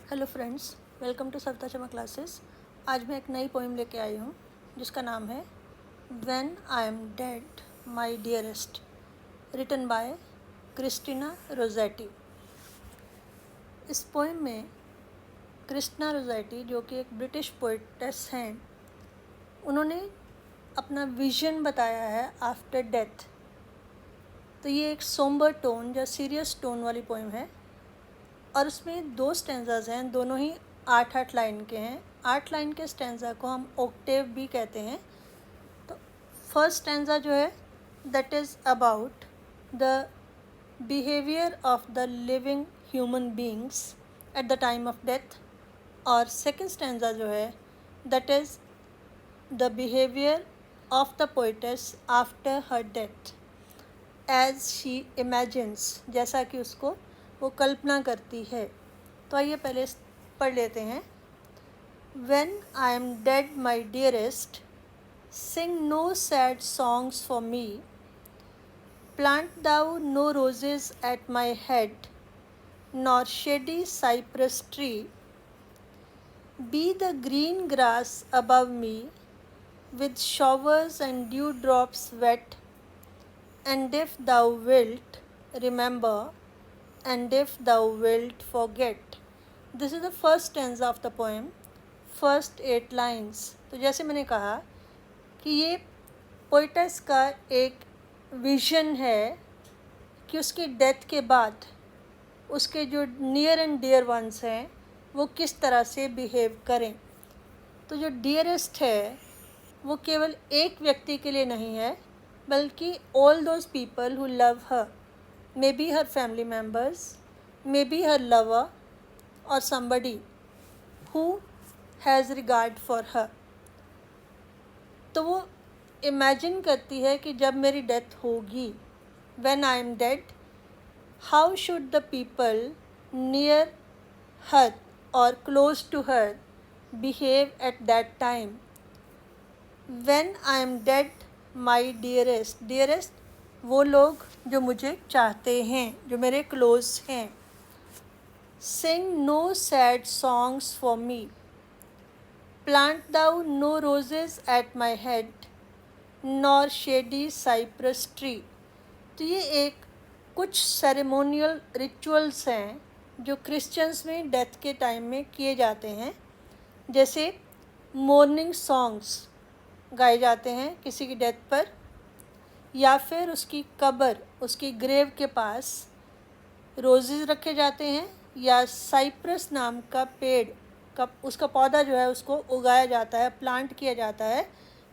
Hello friends, welcome to Savita Sharma classes. आज मैं एक नई पोइम लेके आई हूँ जिसका नाम है when I am dead my dearest, written by Christina Rossetti. इस पोइम में क्रिस्टीना रोज़ेटी, जो कि एक ब्रिटिश पोइटेस हैं, उन्होंने अपना विजन बताया है आफ्टर डेथ। तो ये एक सोम्बर टोन या सीरियस टोन वाली पोइम है और उसमें 2 स्टैंजाज हैं, दोनों ही 8-8 लाइन के हैं। 8 लाइन के स्टैंजा को हम ऑक्टेव भी कहते हैं। तो फर्स्ट स्टैंजा जो है that is about the behaviour of the living human beings at the time of death, और सेकेंड स्टैंजा जो है that is the behaviour of the poetess after her death as she imagines, जैसा कि उसको वो कल्पना करती है। तो आइए पहले पढ़ लेते हैं। When I am dead, my dearest, sing no sad songs for me. Plant thou no roses at my head, nor shady cypress tree. Be the green grass above me, with showers and dewdrops wet. And if thou wilt, remember, and if thou wilt, forget. This is the first stanza of the poem, first 8 lines. तो जैसे मैंने कहा कि ये poetess का एक vision है कि उसकी डेथ के बाद उसके जो नियर एंड डियर वंस हैं वो किस तरह से बिहेव करें। तो जो डियरेस्ट है वो केवल एक व्यक्ति के लिए नहीं है, बल्कि all those people who love her, may be her family members, may be her lover, or somebody who has regard for her। तो वो इमेजिन करती है कि जब मेरी डेथ होगी, when I am dead, how should the people near her or close to her behave at that time। when I am dead, my dearest, dearest वो लोग जो मुझे चाहते हैं, जो मेरे क्लोज हैं। Sing no sad songs for me. Plant thou no roses at my head, nor shady cypress tree। तो ये एक कुछ सेरेमोनियल रिचुअल्स हैं जो क्रिश्चियंस में डेथ के टाइम में किए जाते हैं। जैसे मॉर्निंग सॉन्ग्स गाए जाते हैं किसी की डेथ पर, या फिर उसकी कब्र, उसकी ग्रेव के पास रोजेज़ रखे जाते हैं, या साइप्रस नाम का पेड़ का उसका पौधा जो है उसको उगाया जाता है, प्लांट किया जाता है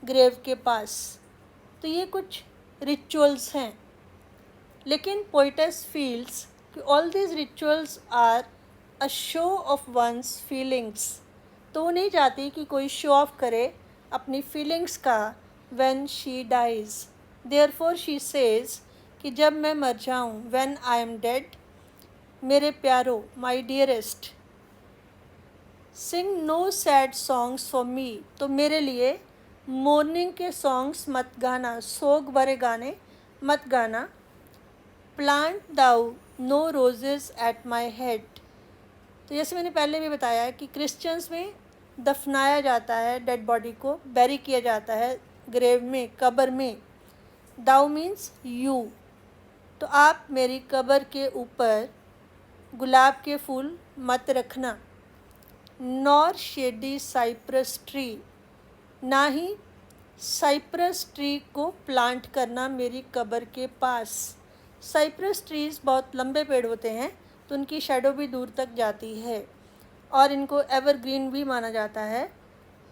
ग्रेव के पास। तो ये कुछ रिचुअल्स हैं। लेकिन पोइटेस फील्स कि all these rituals are a show of one's feelings. तो वो नहीं चाहती कि कोई शो ऑफ करे अपनी फीलिंग्स का when she dies. Therefore she says कि जब मैं मर जाऊँ, व्हेन आई एम डेड, मेरे प्यारो, my dearest, sing no sad songs for me. तो मेरे लिए मॉर्निंग के सॉन्ग्स मत गाना, सोग भरे गाने मत गाना। Plant thou no roses at my head. तो जैसे मैंने पहले भी बताया कि क्रिश्चियंस में दफनाया जाता है, डेड बॉडी को बैरी किया जाता है ग्रेव में, कब्र में। दाउ मीन्स यू। तो आप मेरी कब्र के ऊपर गुलाब के फूल मत रखना। नॉर शेडी साइप्रस ट्री, ना ही साइप्रस ट्री को प्लांट करना मेरी कब्र के पास। साइप्रस ट्रीज़ बहुत लंबे पेड़ होते हैं, तो उनकी शेडो भी दूर तक जाती है और इनको एवरग्रीन भी माना जाता है।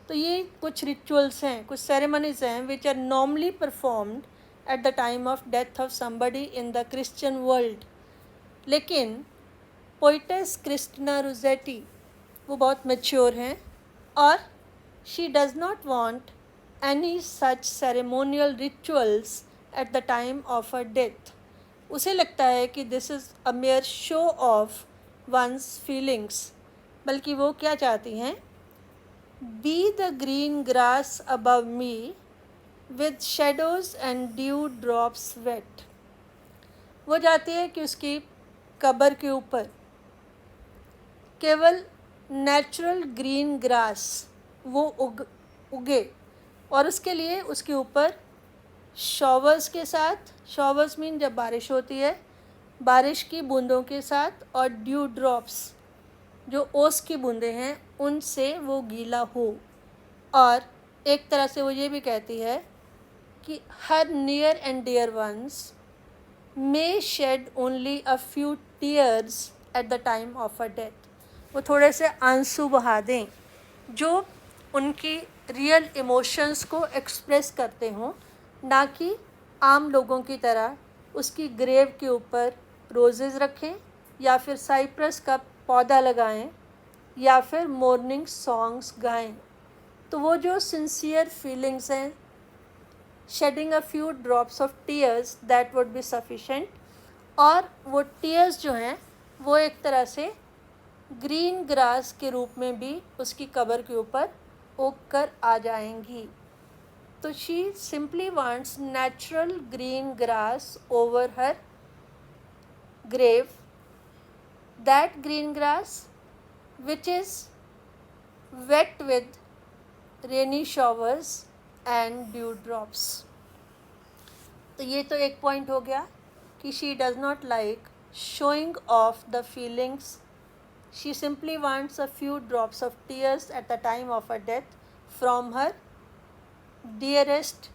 तो ये कुछ रिचुअल्स हैं, कुछ सेरेमनीज़ हैं which are normally performed at the time of death of somebody in the Christian world. लेकिन पोइटेस क्रिस्टीना रोज़ेटी वो बहुत मैच्योर हैं और she does not want any such ceremonial rituals at the time of her death. उसे लगता है कि this is a mere show of one's feelings. बल्कि वो क्या चाहती हैं, be the green grass above me with shadows and dew drops wait. वो चाहती है कि उसकी कब्र के ऊपर केवल नेचुरल ग्रीन ग्रास वो उगे, और उसके लिए उसके ऊपर शॉवर्स के साथ, शॉवर्स मीन जब बारिश होती है, बारिश की बूंदों के साथ, और ड्यू ड्रॉप्स जो ओस की बूंदें हैं उनसे वो गीला हो। और एक तरह से वो ये भी कहती है कि her near and dear ones may shed only a few tears at the time of a death. वो थोड़े से आंसू बहा दें जो उनकी रियल इमोशंस को एक्सप्रेस करते हों, ना कि आम लोगों की तरह उसकी ग्रेव के ऊपर रोजेज़ रखें, या फिर साइप्रस का पौधा लगाएं, या फिर मॉर्निंग सॉन्ग्स गाएं। तो वो जो सिंसियर फीलिंग्स हैं, shedding a few drops of tears that would be sufficient. और वो टीयर्स जो हैं वो एक तरह से ग्रीन ग्रास के रूप में भी उसकी कब्र के ऊपर उग कर आ जाएंगी। तो she simply wants natural green grass over her grave, that green grass which is wet with rainy showers and dew drops। तो ये तो एक पॉइंट हो गया कि she does not like showing off the feelings, she simply wants a few drops of tears at the time of her death from her dearest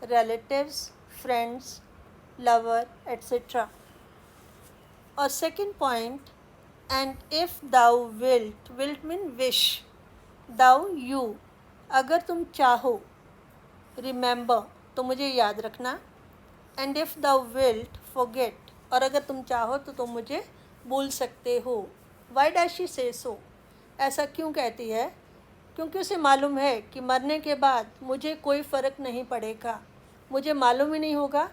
relatives, friends, lover, etc. और second point, and if thou wilt, wilt mean wish, thou you, अगर तुम चाहो, remember तो मुझे याद रखना, and if thou wilt forget, और अगर तुम चाहो तो तुम मुझे भूल सकते हो। वाई डज शी से सो, ऐसा क्यों कहती है? क्योंकि उसे मालूम है कि मरने के बाद मुझे कोई फ़र्क नहीं पड़ेगा, मुझे मालूम ही नहीं होगा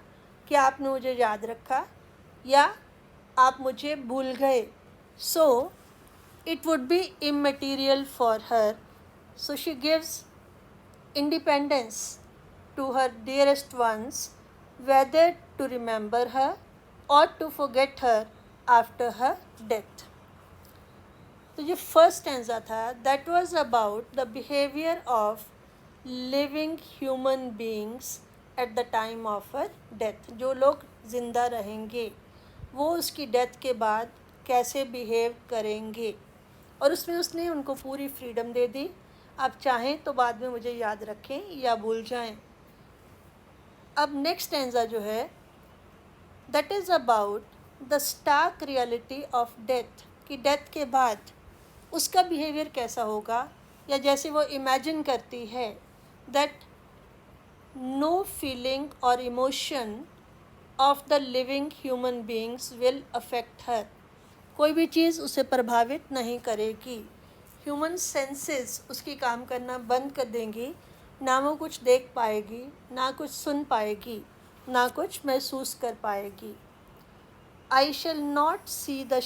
कि आपने मुझे याद रखा या आप मुझे भूल गए। So it would be immaterial for her, so she gives independence to her dearest ones, whether to remember her और to forget her after her death. तो ये फर्स्ट स्टैंजा था, that was about the behaviour of living human beings at the time of her death. जो लोग ज़िंदा रहेंगे वो उसकी डेथ के बाद कैसे बिहेव करेंगे, और उसमें उसने उनको पूरी फ्रीडम दे दी, आप चाहें तो बाद में मुझे याद रखें या भूल जाएं। अब नेक्स्ट स्टैंजा जो है, that is about the stark reality of death, कि डेथ के बाद उसका बिहेवियर कैसा होगा, या जैसे वो इमेजिन करती है दैट नो फीलिंग और emotion of the living human beings will affect हर, कोई भी चीज़ उसे प्रभावित नहीं करेगी, ह्यूमन सेंसेस उसकी काम करना बंद कर देंगी, ना वो कुछ देख पाएगी, ना कुछ सुन पाएगी, ना कुछ महसूस कर पाएगी। I shall not see the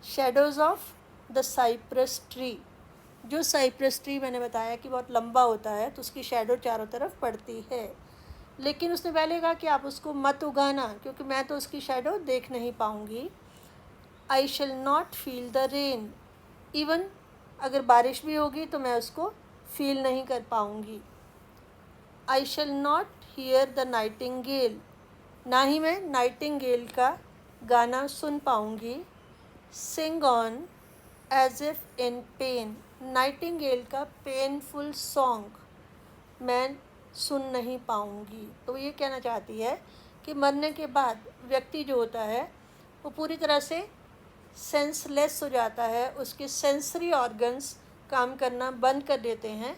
shadows of the cypress tree, जो साइप्रस ट्री मैंने बताया कि बहुत लंबा होता है तो उसकी शेडो चारों तरफ पड़ती है, लेकिन उसने पहले कहा कि आप उसको मत उगाना क्योंकि मैं तो उसकी शेडो देख नहीं पाऊँगी। I shall not feel the rain, even अगर बारिश भी होगी तो मैं उसको फील नहीं कर पाऊँगी। I shall not hear the nightingale, ना ही मैं नाइटिंगेल का गाना सुन पाऊँगी। Sing on as if in pain, nightingale का पेनफुल सॉन्ग मैं सुन नहीं पाऊँगी। तो ये कहना चाहती है कि मरने के बाद व्यक्ति जो होता है वो पूरी तरह से सेंसलेस हो जाता है, उसके सेंसरी ऑर्गन्स काम करना बंद कर देते हैं,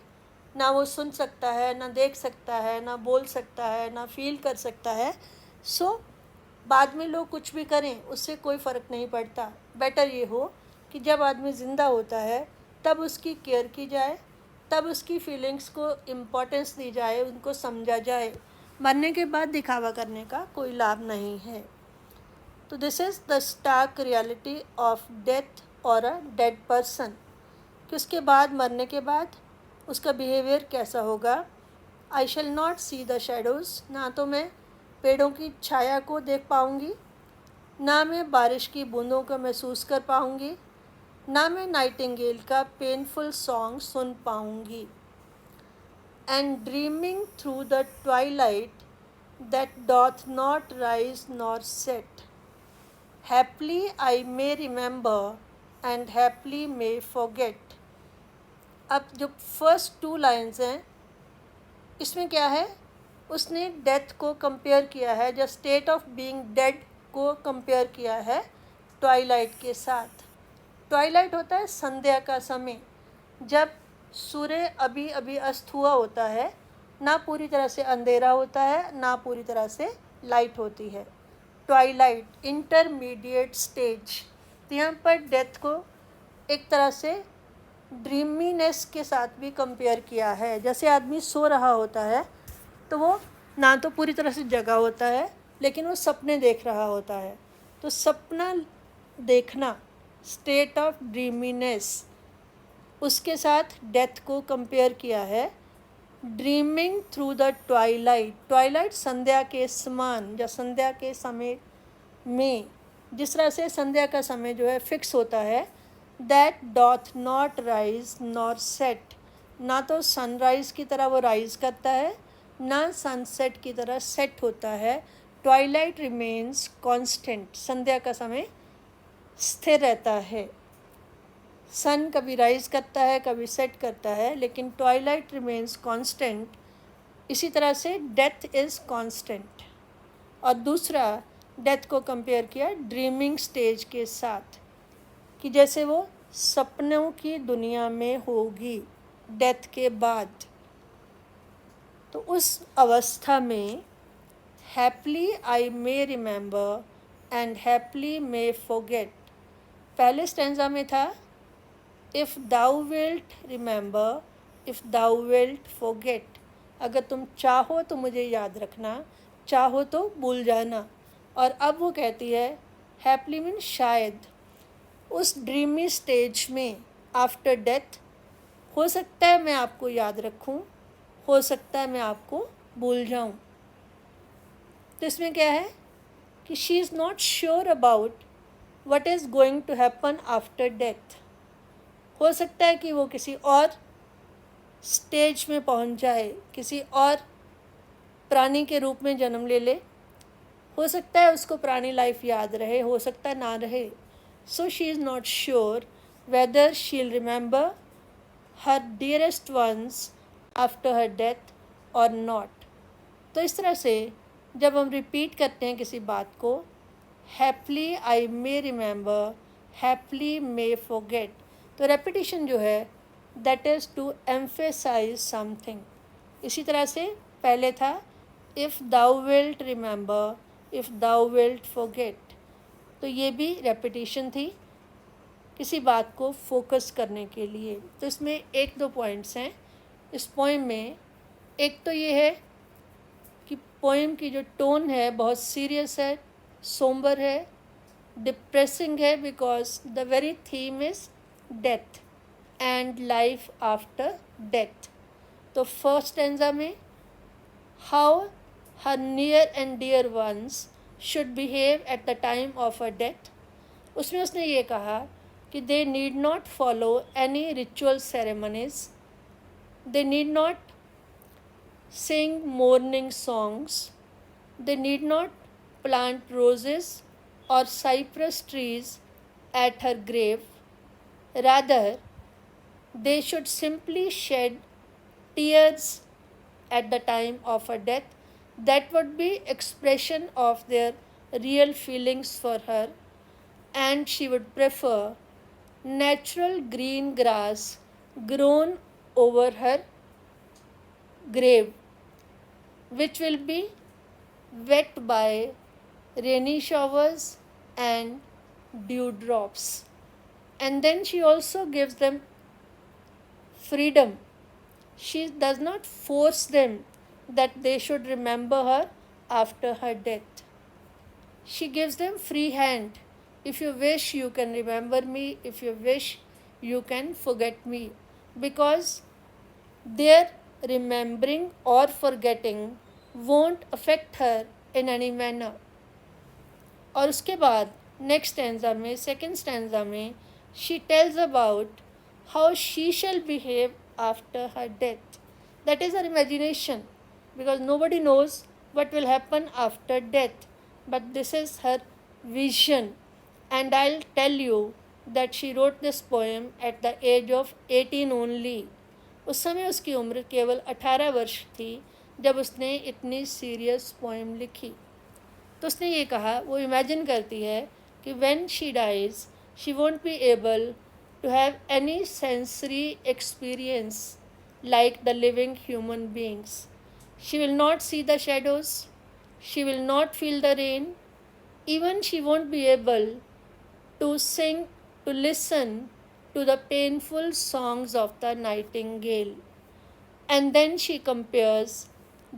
ना वो सुन सकता है, ना देख सकता है, ना बोल सकता है, ना फील कर सकता है। सो बाद में लोग कुछ भी करें उससे कोई फ़र्क नहीं पड़ता। बेटर ये हो कि जब आदमी ज़िंदा होता है तब उसकी केयर की जाए, तब उसकी फीलिंग्स को इम्पोर्टेंस दी जाए, उनको समझा जाए। मरने के बाद दिखावा करने का कोई लाभ नहीं है। तो this is the stark reality of death और अ डेड पर्सन, कि उसके बाद मरने के बाद उसका बिहेवियर कैसा होगा। I shall not see the shadows, ना तो मैं पेड़ों की छाया को देख पाऊँगी, ना मैं बारिश की बूंदों को महसूस कर पाऊँगी, ना मैं नाइटिंगेल का पेनफुल सॉन्ग सुन पाऊंगी। And dreaming through the Twilight that doth not rise nor set, happily I may remember and happily may forget. अब जो फर्स्ट टू लाइन्स हैं इसमें क्या है, उसने डेथ को कंपेयर किया है, जो स्टेट ऑफ बीइंग डेड को कंपेयर किया है ट्वाइलाइट के साथ। ट्वाइलाइट होता है संध्या का समय, जब सूर्य अभी अभी अस्त हुआ होता है, ना पूरी तरह से अंधेरा होता है ना पूरी तरह से लाइट होती है। Twilight intermediate stage. तो यहाँ पर डेथ को एक तरह से ड्रीमीनेस के साथ भी कंपेयर किया है। जैसे आदमी सो रहा होता है तो वो ना तो पूरी तरह से जगा होता है लेकिन वो सपने देख रहा होता है, तो सपना देखना, स्टेट ऑफ ड्रीमीनेस, उसके साथ डेथ को कंपेयर किया है। Dreaming through the twilight, twilight संध्या के समान, या संध्या के समय में जिस तरह से संध्या का समय जो है फिक्स होता है, that doth not rise nor set, ना तो सनराइज की तरह वो राइज करता है ना सनसेट की तरह सेट होता है। ट्वाइलाइट रिमेन्स कांस्टेंट, संध्या का समय स्थिर रहता है। सन कभी राइज करता है कभी सेट करता है, लेकिन ट्वाइलाइट रिमेन्स कांस्टेंट। इसी तरह से डेथ इज़ कांस्टेंट। और दूसरा, डेथ को कंपेयर किया ड्रीमिंग स्टेज के साथ, कि जैसे वो सपनों की दुनिया में होगी डेथ के बाद। तो उस अवस्था में happily I may remember and happily may forget. पहले स्टैंजा में था if thou wilt remember, if thou wilt forget, अगर तुम चाहो तो मुझे याद रखना, चाहो तो भूल जाना। और अब वो कहती है हैप्पली मीन शायद उस ड्रीमी स्टेज में आफ्टर डेथ हो सकता है मैं आपको याद रखूं, हो सकता है मैं आपको भूल जाऊं। तो इसमें क्या है कि she is not sure about what is going to happen after death. हो सकता है कि वो किसी और स्टेज में पहुंच जाए, किसी और प्राणी के रूप में जन्म ले ले। हो सकता है उसको प्राणी लाइफ याद रहे, हो सकता है ना रहे। So she is not sure whether she will remember her dearest ones after her death और नॉट। तो इस तरह से जब हम रिपीट करते हैं किसी बात को, happily I may remember, happily may forget, तो रेपिटेशन जो है that is to emphasise something. इसी तरह से पहले था if thou wilt remember, if thou wilt forget, तो ये भी रेपिटेशन थी किसी बात को फोकस करने के लिए। तो इसमें एक दो पॉइंट्स हैं इस पोएम में। एक तो ये है कि पोएम की जो टोन है बहुत सीरियस है, सोम्बर है, डिप्रेसिंग है, because the very theme is death and life after death. तो फर्स्ट स्टैंजा में how her near and dear ones should behave at the time of a death, उसमें उसने ये कहा कि they need not follow any ritual ceremonies, they need not sing mourning songs, they need not plant roses or cypress trees at her grave, rather they should simply shed tears at the time of her death. That would be expression of their real feelings for her, and she would prefer natural green grass grown over her grave, which will be wet by rainy showers and dewdrops. And then she also gives them freedom. She does not force them that they should remember her after her death. She gives them free hand. If you wish, you can remember me. If you wish, you can forget me. Because their remembering or forgetting won't affect her in any manner. और उसके बाद next stanza में, second stanza में, she tells about how she shall behave after her death. That is her imagination, because nobody knows what will happen after death, but this is her vision. And I'll tell you that she wrote this poem at the age of 18 only. उस समय उसकी उम्र केवल 18 वर्ष थी जब उसने इतनी सीरियस पोएम लिखी। तो उसने ये कहा, वो इमेजिन करती है कि when she dies she won't be able to have any sensory experience like the living human beings. She will not see the shadows, she will not feel the rain, even she won't be able to sing, to listen to the painful songs of the nightingale. And then she compares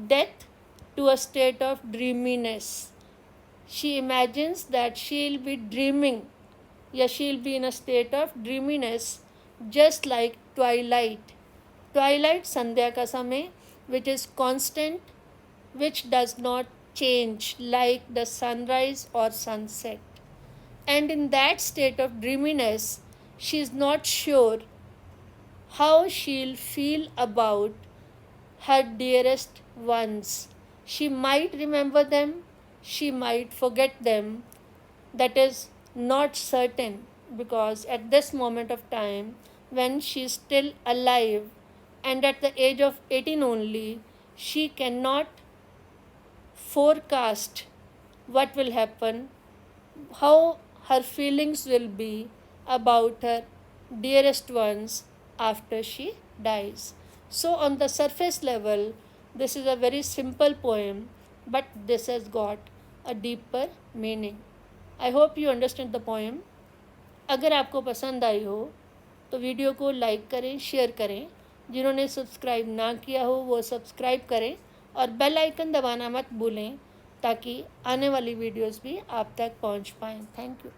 death to a state of dreaminess. She imagines that she'll be dreaming, she'll be in a state of dreaminess, just like twilight. Twilight, संध्या का समय, which is constant, which does not change like the sunrise or sunset. And in that state of dreaminess, she is not sure how she'll feel about her dearest ones. She might remember them, she might forget them. That is not certain, because at this moment of time, when she is still alive, and at the age of 18 only, she cannot forecast what will happen, how her feelings will be about her dearest ones after she dies. So on the surface level, this is a very simple poem, but this has got a deeper meaning. I hope you understand the poem. अगर आपको पसंद आई हो तो video को like करें, share करें। जिन्होंने subscribe ना किया हो वो सब्सक्राइब करें और बेल आइकन दबाना मत भूलें, ताकि आने वाली वीडियोस भी आप तक पहुंच पाएँ। Thank you.